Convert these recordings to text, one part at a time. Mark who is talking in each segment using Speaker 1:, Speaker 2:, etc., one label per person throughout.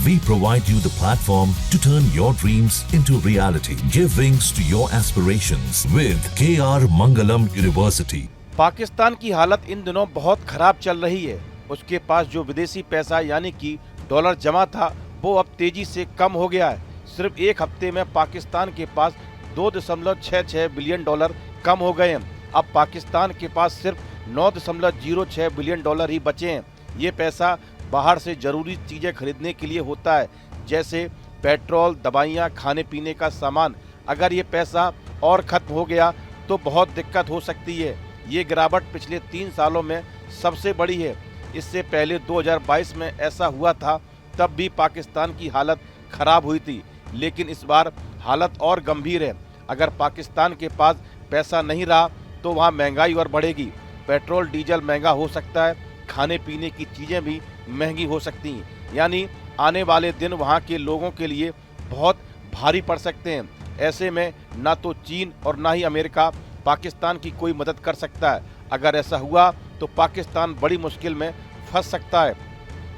Speaker 1: We provide you the platform to turn your dreams into reality. Give wings to your aspirations with KR Mangalam University.
Speaker 2: Pakistan की हालत इन दिनों बहुत खराब चल रही है। उसके पास जो विदेशी पैसा यानी कि डॉलर जमा था वो अब तेजी से कम हो गया है। सिर्फ एक हफ्ते में पाकिस्तान के पास 2.66 बिलियन डॉलर कम हो गए हैं। अब पाकिस्तान के पास सिर्फ 9.06 बिलियन डॉलर ही बचे हैं। ये पैसा बाहर से ज़रूरी चीज़ें खरीदने के लिए होता है, जैसे पेट्रोल, दवाइयाँ, खाने पीने का सामान। अगर ये पैसा और ख़त्म हो गया तो बहुत दिक्कत हो सकती है। ये गिरावट पिछले 3 सालों में सबसे बड़ी है। इससे पहले 2022 में ऐसा हुआ था, तब भी पाकिस्तान की हालत ख़राब हुई थी, लेकिन इस बार हालत और गंभीर है। अगर पाकिस्तान के पास पैसा नहीं रहा तो वहाँ महंगाई और बढ़ेगी। पेट्रोल डीजल महंगा हो सकता है, खाने पीने की चीज़ें भी महंगी हो सकती हैं। यानी आने वाले दिन वहाँ के लोगों के लिए बहुत भारी पड़ सकते हैं। ऐसे में ना तो चीन और ना ही अमेरिका पाकिस्तान की कोई मदद कर सकता है। अगर ऐसा हुआ तो पाकिस्तान बड़ी मुश्किल में फंस सकता है।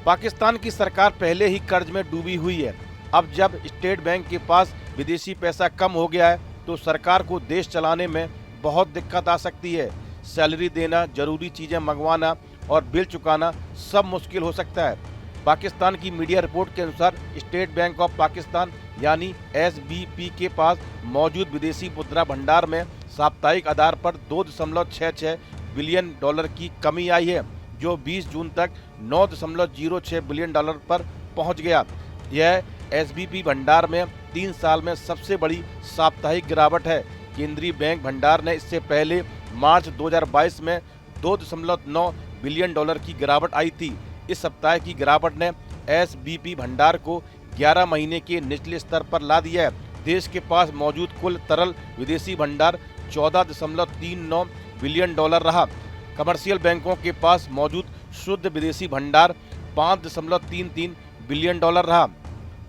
Speaker 2: पाकिस्तान की सरकार पहले ही कर्ज में डूबी हुई है। अब जब स्टेट बैंक के पास विदेशी पैसा कम हो गया है तो सरकार को देश चलाने में बहुत दिक्कत आ सकती है। सैलरी देना, ज़रूरी चीज़ें मंगवाना और बिल चुकाना सब मुश्किल हो सकता है। पाकिस्तान की मीडिया रिपोर्ट के अनुसार स्टेट बैंक ऑफ पाकिस्तान यानी SBP के पास मौजूद विदेशी मुद्रा भंडार में साप्ताहिक आधार पर 2.66 बिलियन डॉलर की कमी आई है, जो 20 जून तक 9.06 बिलियन डॉलर पर पहुंच गया। यह SBP भंडार में 3 साल में सबसे बड़ी साप्ताहिक गिरावट है। केंद्रीय बैंक भंडार ने इससे पहले मार्च 2022 में 2.9 बिलियन डॉलर की गिरावट आई थी। इस सप्ताह की गिरावट ने SBP भंडार को 11 महीने के निचले स्तर पर ला दिया है। देश के पास मौजूद कुल तरल विदेशी भंडार 14.39 बिलियन डॉलर रहा। कमर्शियल बैंकों के पास मौजूद शुद्ध विदेशी भंडार 5.33 बिलियन डॉलर रहा।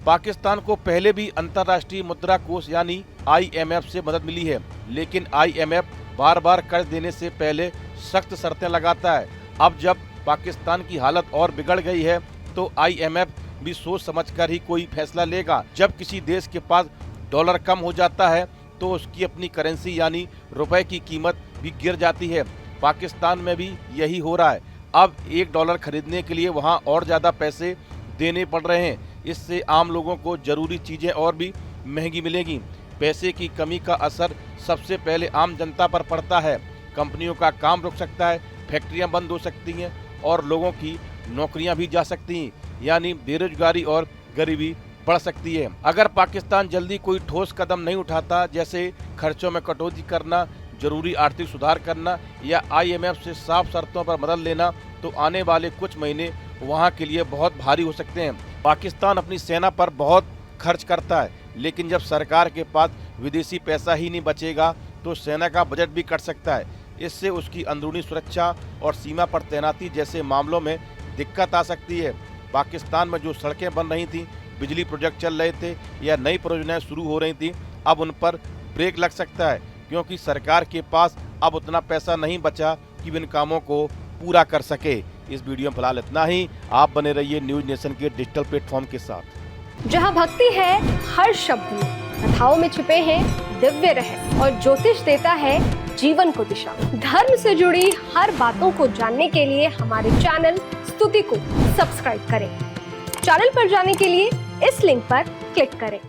Speaker 2: पाकिस्तान को पहले भी अंतर्राष्ट्रीय मुद्रा कोष यानी IMF से मदद मिली है, लेकिन IMF बार बार कर्ज देने से पहले सख्त शर्तें लगाता है। अब जब पाकिस्तान की हालत और बिगड़ गई है तो IMF भी सोच समझकर ही कोई फैसला लेगा। जब किसी देश के पास डॉलर कम हो जाता है तो उसकी अपनी करेंसी यानी रुपए की कीमत भी गिर जाती है। पाकिस्तान में भी यही हो रहा है। अब $1 खरीदने के लिए वहाँ और ज़्यादा पैसे देने पड़ रहे हैं। इससे आम लोगों को ज़रूरी चीज़ें और भी महंगी मिलेंगी। पैसे की कमी का असर सबसे पहले आम जनता पर पड़ता है। कंपनियों का काम रुक सकता है, फैक्ट्रियां बंद हो सकती हैं और लोगों की नौकरियां भी जा सकती हैं, यानी बेरोजगारी और गरीबी बढ़ सकती है। अगर पाकिस्तान जल्दी कोई ठोस कदम नहीं उठाता, जैसे खर्चों में कटौती करना, जरूरी आर्थिक सुधार करना या IMF से साफ शर्तों पर मदद लेना, तो आने वाले कुछ महीने वहाँ के लिए बहुत भारी हो सकते हैं। पाकिस्तान अपनी सेना पर बहुत खर्च करता है, लेकिन जब सरकार के पास विदेशी पैसा ही नहीं बचेगा तो सेना का बजट भी कट सकता है। इससे उसकी अंदरूनी सुरक्षा और सीमा पर तैनाती जैसे मामलों में दिक्कत आ सकती है। पाकिस्तान में जो सड़कें बन रही थीं, बिजली प्रोजेक्ट चल रहे थे या नई परियोजनाएं शुरू हो रही थीं, अब उन पर ब्रेक लग सकता है, क्योंकि सरकार के पास अब उतना पैसा नहीं बचा कि इन कामों को पूरा कर सके। इस वीडियो में फिलहाल इतना ही। आप बने रहिए न्यूज नेशन के डिजिटल प्लेटफॉर्म के साथ।
Speaker 3: जहां भक्ति है हर शब्द में, कथाओं में छिपे हैं दिव्य रहस्य और ज्योतिष देता है जीवन को दिशा। धर्म से जुड़ी हर बातों को जानने के लिए हमारे चैनल स्तुति को सब्सक्राइब करें। चैनल पर जाने के लिए इस लिंक पर क्लिक करें।